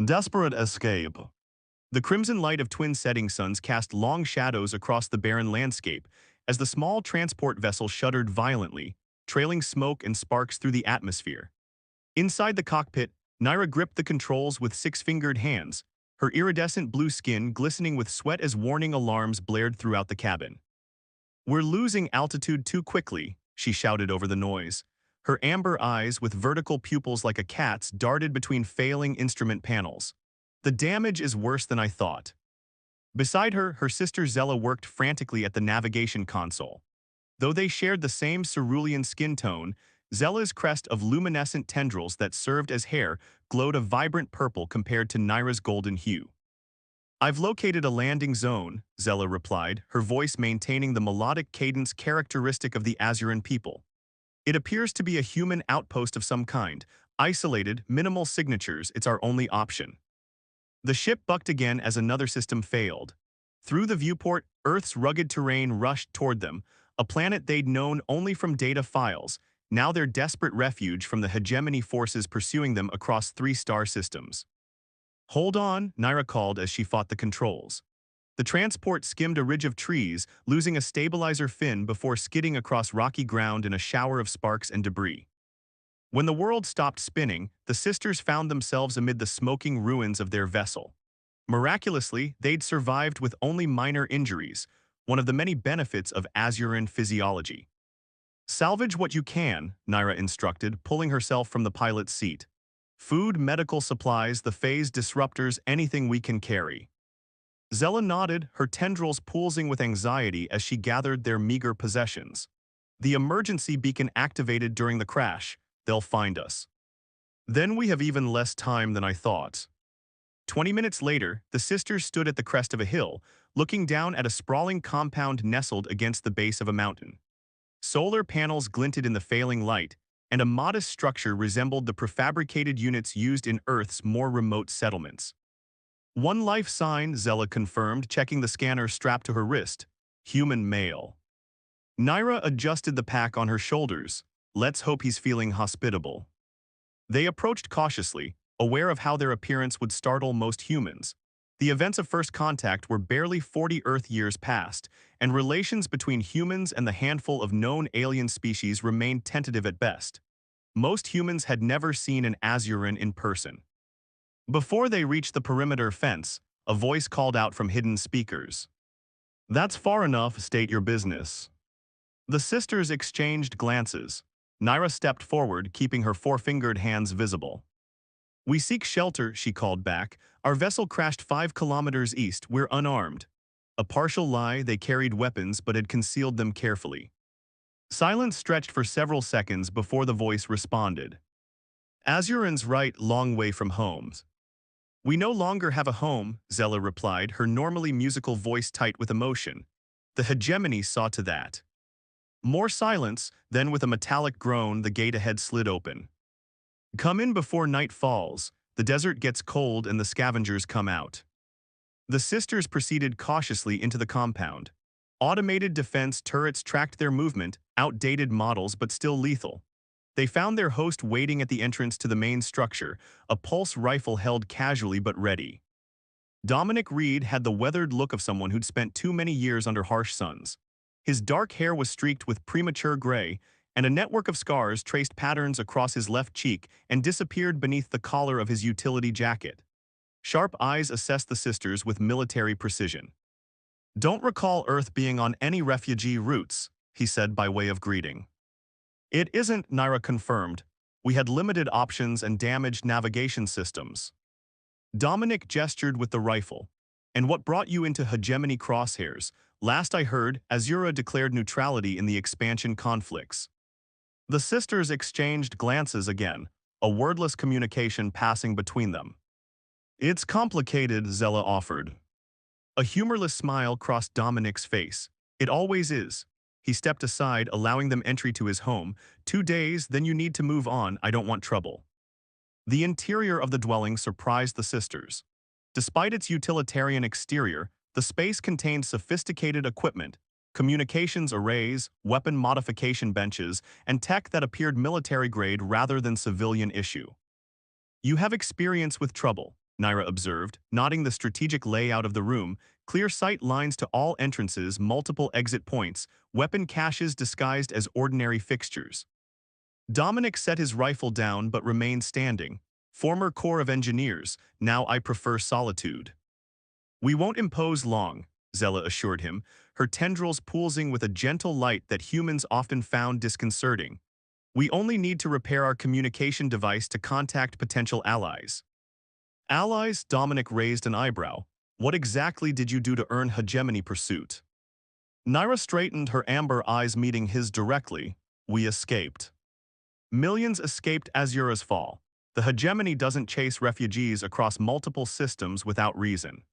Desperate escape. The crimson light of twin setting suns cast long shadows across the barren landscape as the small transport vessel shuddered violently, trailing smoke and sparks through the atmosphere. Inside the cockpit, Naira gripped the controls with six-fingered hands, her iridescent blue skin glistening with sweat as warning alarms blared throughout the cabin. "We're losing altitude too quickly," she shouted over the noise. Her amber eyes, with vertical pupils like a cat's, darted between failing instrument panels. "The damage is worse than I thought." Beside her, her sister Zella worked frantically at the navigation console. Though they shared the same cerulean skin tone, Zella's crest of luminescent tendrils that served as hair glowed a vibrant purple compared to Naira's golden hue. "I've located a landing zone," Zella replied, her voice maintaining the melodic cadence characteristic of the Azuran people. "It appears to be a human outpost of some kind. Isolated, minimal signatures, it's our only option." The ship bucked again as another system failed. Through the viewport, Earth's rugged terrain rushed toward them, a planet they'd known only from data files, now their desperate refuge from the hegemony forces pursuing them across three star systems. "Hold on," Naira called as she fought the controls. The transport skimmed a ridge of trees, losing a stabilizer fin before skidding across rocky ground in a shower of sparks and debris. When the world stopped spinning, the sisters found themselves amid the smoking ruins of their vessel. Miraculously, they'd survived with only minor injuries, one of the many benefits of Azuran physiology. "Salvage what you can," Naira instructed, pulling herself from the pilot's seat. "Food, medical supplies, the phase disruptors, anything we can carry." Zella nodded, her tendrils pulsing with anxiety as she gathered their meager possessions. "The emergency beacon activated during the crash. They'll find us." "Then we have even less time than I thought." 20 minutes later, the sisters stood at the crest of a hill, looking down at a sprawling compound nestled against the base of a mountain. Solar panels glinted in the failing light, and a modest structure resembled the prefabricated units used in Earth's more remote settlements. "One life sign," Zella confirmed, checking the scanner strapped to her wrist. "Human male." Naira adjusted the pack on her shoulders. "Let's hope he's feeling hospitable." They approached cautiously, aware of how their appearance would startle most humans. The events of first contact were barely 40 Earth years past, and relations between humans and the handful of known alien species remained tentative at best. Most humans had never seen an Azuran in person. Before they reached the perimeter fence, a voice called out from hidden speakers. "That's far enough, state your business." The sisters exchanged glances. Naira stepped forward, keeping her four-fingered hands visible. "We seek shelter," she called back. "Our vessel crashed 5 kilometers east. We're unarmed." A partial lie, they carried weapons but had concealed them carefully. Silence stretched for several seconds before the voice responded. "Azuran's right, long way from homes." "We no longer have a home," Zella replied, her normally musical voice tight with emotion. "The hegemony saw to that." More silence, then with a metallic groan the gate ahead slid open. "Come in before night falls. The desert gets cold and the scavengers come out." The sisters proceeded cautiously into the compound. Automated defense turrets tracked their movement, outdated models but still lethal. They found their host waiting at the entrance to the main structure, a pulse rifle held casually but ready. Dominic Reed had the weathered look of someone who'd spent too many years under harsh suns. His dark hair was streaked with premature gray, and a network of scars traced patterns across his left cheek and disappeared beneath the collar of his utility jacket. Sharp eyes assessed the sisters with military precision. "Don't recall Earth being on any refugee routes," he said by way of greeting. "It isn't," Naira confirmed. "We had limited options and damaged navigation systems." Dominic gestured with the rifle. "And what brought you into hegemony crosshairs? Last I heard, Azura declared neutrality in the expansion conflicts." The sisters exchanged glances again, a wordless communication passing between them. "It's complicated," Zella offered. A humorless smile crossed Dominic's face. "It always is." He stepped aside, allowing them entry to his home. 2 days, then you need to move on. I don't want trouble." The interior of the dwelling surprised the sisters. Despite its utilitarian exterior, the space contained sophisticated equipment, communications arrays, weapon modification benches, and tech that appeared military-grade rather than civilian issue. "You have experience with trouble," Naira observed, nodding the strategic layout of the room, clear sight lines to all entrances, multiple exit points, weapon caches disguised as ordinary fixtures. Dominic set his rifle down but remained standing. Former Corps of Engineers, now I prefer solitude. We won't impose long, Zella assured him, her tendrils pulsing with a gentle light that humans often found disconcerting. We only need to repair our communication device to contact potential allies. Allies? Dominic raised an eyebrow. What exactly did you do to earn hegemony pursuit? Naira straightened, her amber eyes meeting his directly. We escaped. Millions escaped Azura's fall. The hegemony doesn't chase refugees across multiple systems without reason.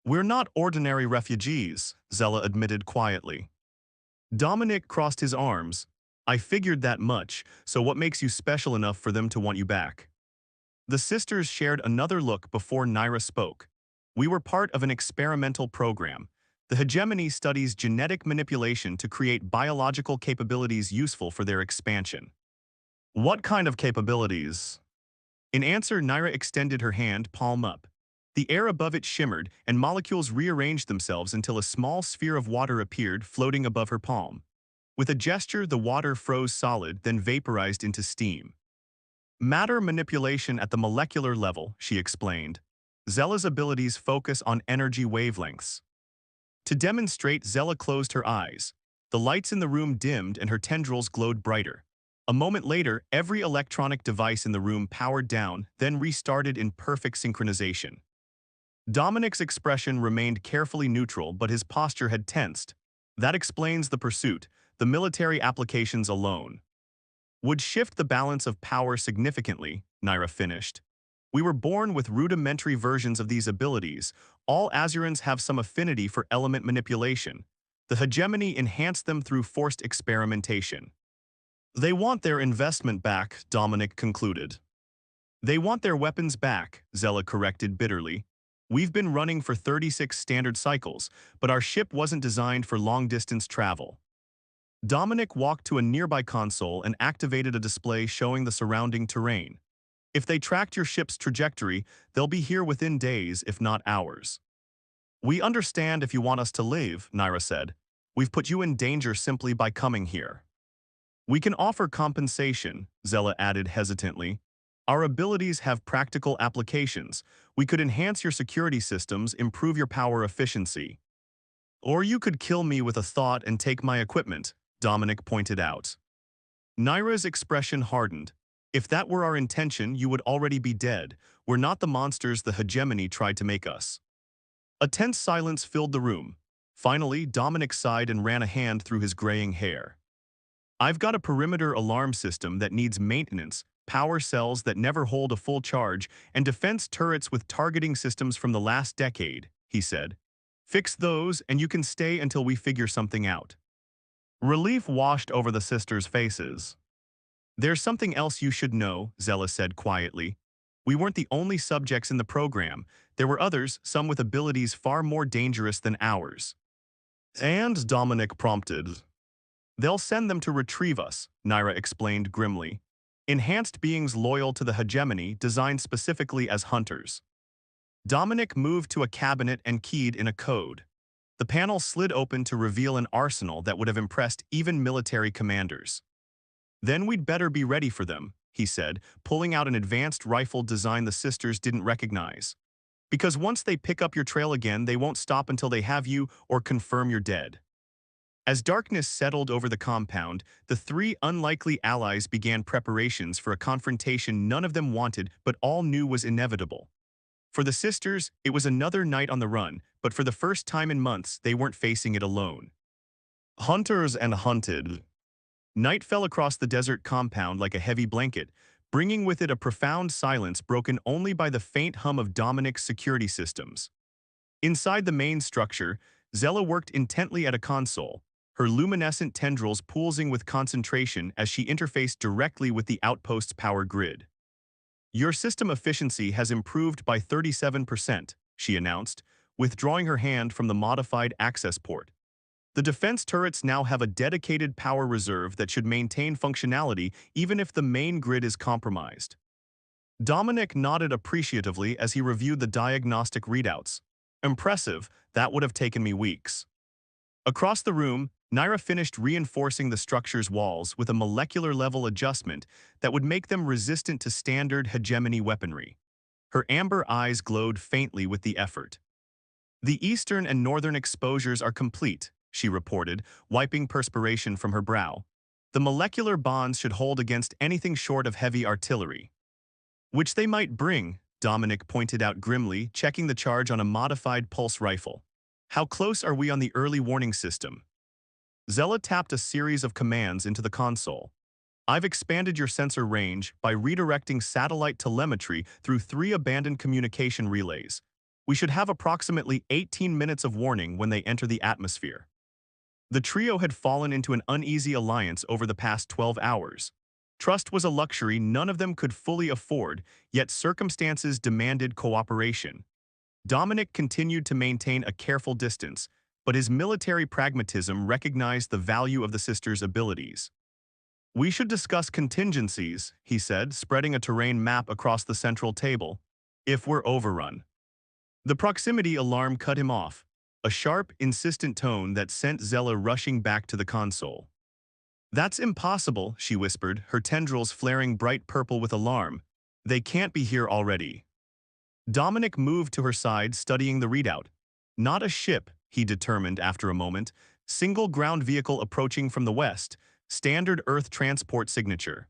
We're not ordinary refugees, Zella admitted quietly. Dominic crossed his arms. I figured that much, so what makes you special enough for them to want you back? The sisters shared another look before Naira spoke. We were part of an experimental program. The hegemony studies genetic manipulation to create biological capabilities useful for their expansion. What kind of capabilities? In answer, Naira extended her hand, palm up. The air above it shimmered, and molecules rearranged themselves until a small sphere of water appeared, floating above her palm. With a gesture, the water froze solid, then vaporized into steam. Matter manipulation at the molecular level, she explained. Zella's abilities focus on energy wavelengths. To demonstrate, Zella closed her eyes. The lights in the room dimmed and her tendrils glowed brighter. A moment later, every electronic device in the room powered down, then restarted in perfect synchronization. Dominic's expression remained carefully neutral, but his posture had tensed. That explains the pursuit. The military applications alone would shift the balance of power significantly, Naira finished. We were born with rudimentary versions of these abilities. All Azurans have some affinity for element manipulation. The hegemony enhanced them through forced experimentation. They want their investment back, Dominic concluded. They want their weapons back, Zella corrected bitterly. We've been running for 36 standard cycles, but our ship wasn't designed for long-distance travel. Dominic walked to a nearby console and activated a display showing the surrounding terrain. If they tracked your ship's trajectory, they'll be here within days, if not hours. We understand if you want us to leave, Naira said. We've put you in danger simply by coming here. We can offer compensation, Zella added hesitantly. Our abilities have practical applications. We could enhance your security systems, improve your power efficiency. Or you could kill me with a thought and take my equipment, Dominic pointed out. Naira's expression hardened. If that were our intention, you would already be dead. We're not the monsters the hegemony tried to make us. A tense silence filled the room. Finally, Dominic sighed and ran a hand through his graying hair. I've got a perimeter alarm system that needs maintenance, power cells that never hold a full charge, and defense turrets with targeting systems from the last decade, he said. Fix those and you can stay until we figure something out. Relief washed over the sisters' faces. There's something else you should know, Zella said quietly. We weren't the only subjects in the program. There were others, some with abilities far more dangerous than ours. And Dominic prompted. They'll send them to retrieve us, Naira explained grimly. Enhanced beings loyal to the hegemony, designed specifically as hunters. Dominic moved to a cabinet and keyed in a code. The panel slid open to reveal an arsenal that would have impressed even military commanders. Then we'd better be ready for them, he said, pulling out an advanced rifle design the sisters didn't recognize. Because once they pick up your trail again, they won't stop until they have you or confirm you're dead. As darkness settled over the compound, the three unlikely allies began preparations for a confrontation none of them wanted but all knew was inevitable. For the sisters, it was another night on the run, but for the first time in months, they weren't facing it alone. Hunters and hunted. Night fell across the desert compound like a heavy blanket, bringing with it a profound silence broken only by the faint hum of Dominic's security systems. Inside the main structure, Zella worked intently at a console, her luminescent tendrils pulsing with concentration as she interfaced directly with the outpost's power grid. Your system efficiency has improved by 37%, she announced, withdrawing her hand from the modified access port. The defense turrets now have a dedicated power reserve that should maintain functionality even if the main grid is compromised. Dominic nodded appreciatively as he reviewed the diagnostic readouts. Impressive, that would have taken me weeks. Across the room, Naira finished reinforcing the structure's walls with a molecular-level adjustment that would make them resistant to standard hegemony weaponry. Her amber eyes glowed faintly with the effort. The eastern and northern exposures are complete, she reported, wiping perspiration from her brow. The molecular bonds should hold against anything short of heavy artillery. Which they might bring, Dominic pointed out grimly, checking the charge on a modified pulse rifle. How close are we on the early warning system? Zella tapped a series of commands into the console. I've expanded your sensor range by redirecting satellite telemetry through 3 abandoned communication relays. We should have approximately 18 minutes of warning when they enter the atmosphere. The trio had fallen into an uneasy alliance over the past 12 hours. Trust was a luxury none of them could fully afford, yet circumstances demanded cooperation. Dominic continued to maintain a careful distance, but his military pragmatism recognized the value of the sisters' abilities. We should discuss contingencies, he said, spreading a terrain map across the central table, if we're overrun. The proximity alarm cut him off, a sharp, insistent tone that sent Zella rushing back to the console. That's impossible, she whispered, her tendrils flaring bright purple with alarm. They can't be here already. Dominic moved to her side, studying the readout. Not a ship, he determined after a moment. Single ground vehicle approaching from the west. Standard Earth transport signature.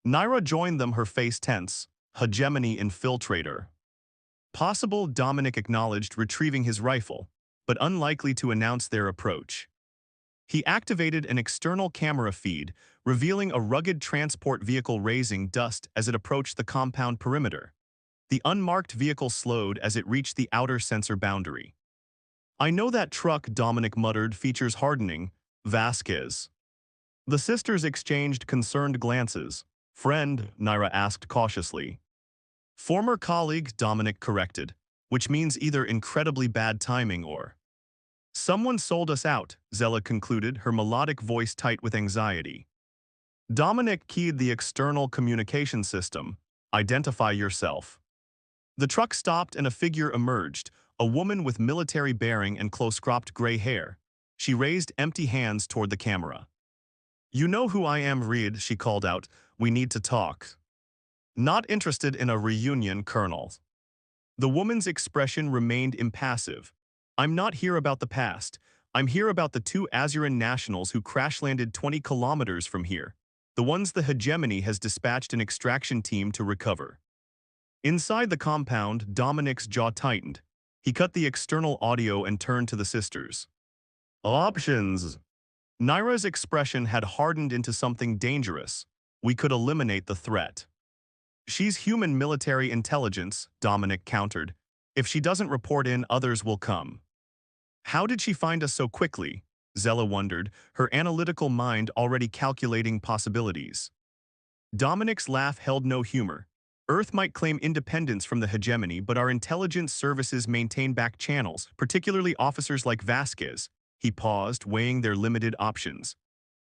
Naira joined them, her face tense. Hegemony infiltrator. Possible, Dominic acknowledged, retrieving his rifle, but unlikely to announce their approach. He activated an external camera feed, revealing a rugged transport vehicle raising dust as it approached the compound perimeter. The unmarked vehicle slowed as it reached the outer sensor boundary. I know that truck, Dominic muttered, features hardening. Vasquez. The sisters exchanged concerned glances. Friend, Naira asked cautiously. Former colleague, Dominic corrected, which means either incredibly bad timing or… Someone sold us out, Zella concluded, her melodic voice tight with anxiety. Dominic keyed the external communication system. Identify yourself. The truck stopped and a figure emerged, a woman with military bearing and close-cropped gray hair. She raised empty hands toward the camera. You know who I am, Reed, she called out. We need to talk. Not interested in a reunion, Colonel. The woman's expression remained impassive. I'm not here about the past. I'm here about the 2 Azuran nationals who crash-landed 20 kilometers from here. The ones the hegemony has dispatched an extraction team to recover. Inside the compound, Dominic's jaw tightened. He cut the external audio and turned to the sisters. Options. Naira's expression had hardened into something dangerous. We could eliminate the threat. She's human military intelligence, Dominic countered. If she doesn't report in, others will come. How did she find us so quickly? Zella wondered, her analytical mind already calculating possibilities. Dominic's laugh held no humor. Earth might claim independence from the hegemony, but our intelligence services maintain back channels, particularly officers like Vasquez. He paused, weighing their limited options.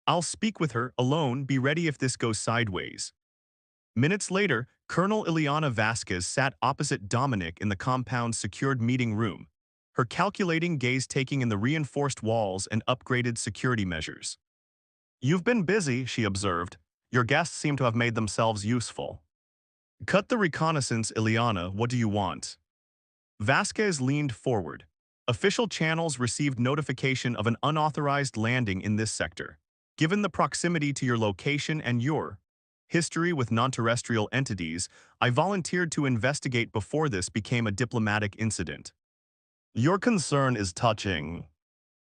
I'll speak with her, alone, be ready if this goes sideways. Minutes later, Colonel Ileana Vasquez sat opposite Dominic in the compound's secured meeting room, her calculating gaze taking in the reinforced walls and upgraded security measures. You've been busy, she observed. Your guests seem to have made themselves useful. Cut the reconnaissance, Ileana, what do you want? Vasquez leaned forward. Official channels received notification of an unauthorized landing in this sector. Given the proximity to your location and your history with non-terrestrial entities, I volunteered to investigate before this became a diplomatic incident. Your concern is touching.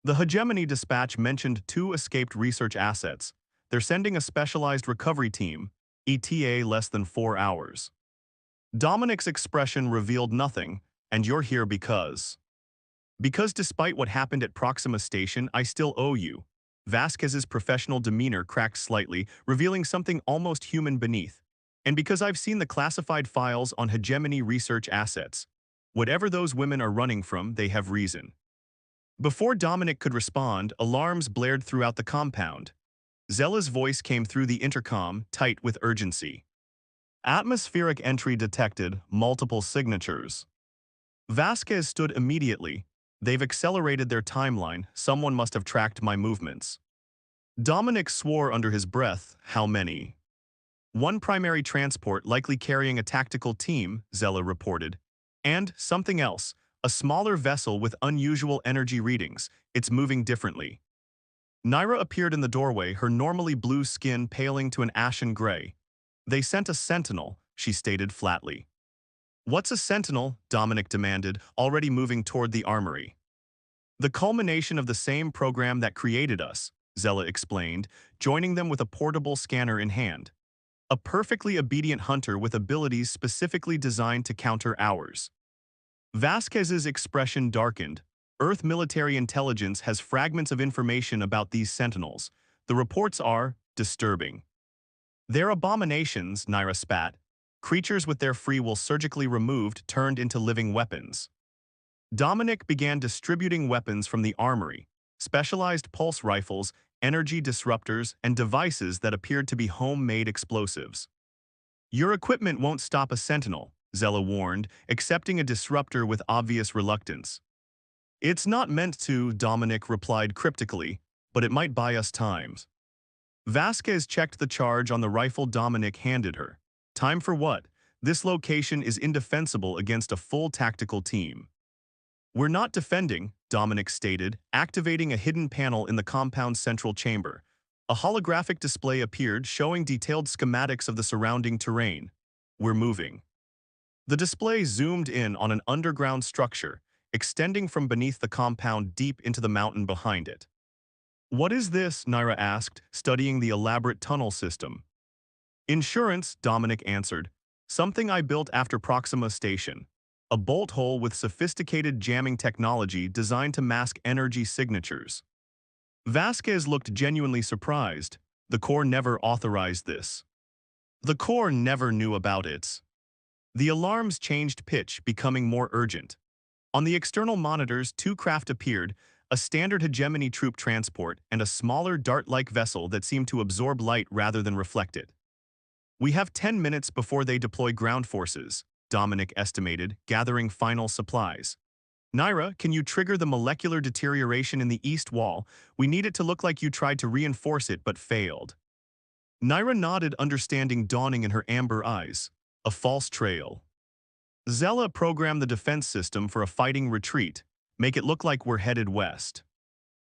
The hegemony dispatch mentioned 2 escaped research assets. They're sending a specialized recovery team, ETA less than 4 hours. Dominic's expression revealed nothing, and you're here because… Because despite what happened at Proxima Station, I still owe you. Vasquez's professional demeanor cracked slightly, revealing something almost human beneath. And because I've seen the classified files on hegemony research assets. Whatever those women are running from, they have reason. Before Dominic could respond, alarms blared throughout the compound. Zella's voice came through the intercom, tight with urgency. Atmospheric entry detected, multiple signatures. Vasquez stood immediately. They've accelerated their timeline. Someone must have tracked my movements. Dominic swore under his breath. How many? One primary transport likely carrying a tactical team, Zella reported. And something else, a smaller vessel with unusual energy readings. It's moving differently. Naira appeared in the doorway, her normally blue skin paling to an ashen gray. They sent a sentinel, she stated flatly. What's a sentinel? Dominic demanded, already moving toward the armory. The culmination of the same program that created us, Zella explained, joining them with a portable scanner in hand. A perfectly obedient hunter with abilities specifically designed to counter ours. Vasquez's expression darkened. Earth military intelligence has fragments of information about these sentinels. The reports are disturbing. They're abominations, Naira spat. Creatures with their free will surgically removed turned into living weapons. Dominic began distributing weapons from the armory, specialized pulse rifles, energy disruptors, and devices that appeared to be homemade explosives. Your equipment won't stop a sentinel, Zella warned, accepting a disruptor with obvious reluctance. It's not meant to, Dominic replied cryptically, but it might buy us time. Vasquez checked the charge on the rifle Dominic handed her. Time for what? This location is indefensible against a full tactical team. We're not defending, Dominic stated, activating a hidden panel in the compound's central chamber. A holographic display appeared showing detailed schematics of the surrounding terrain. We're moving. The display zoomed in on an underground structure, extending from beneath the compound deep into the mountain behind it. What is this? Naira asked, studying the elaborate tunnel system. Insurance, Dominic answered. Something I built after Proxima Station. A bolt hole with sophisticated jamming technology designed to mask energy signatures. Vasquez looked genuinely surprised. The Corps never authorized this. The Corps never knew about it. The alarms changed pitch, becoming more urgent. On the external monitors, two craft appeared, a standard hegemony troop transport and a smaller dart-like vessel that seemed to absorb light rather than reflect it. We have 10 minutes before they deploy ground forces, Dominic estimated, gathering final supplies. Naira, can you trigger the molecular deterioration in the east wall? We need it to look like you tried to reinforce it but failed. Naira nodded, understanding dawning in her amber eyes. A false trail. Zella programmed the defense system for a fighting retreat. Make it look like we're headed west.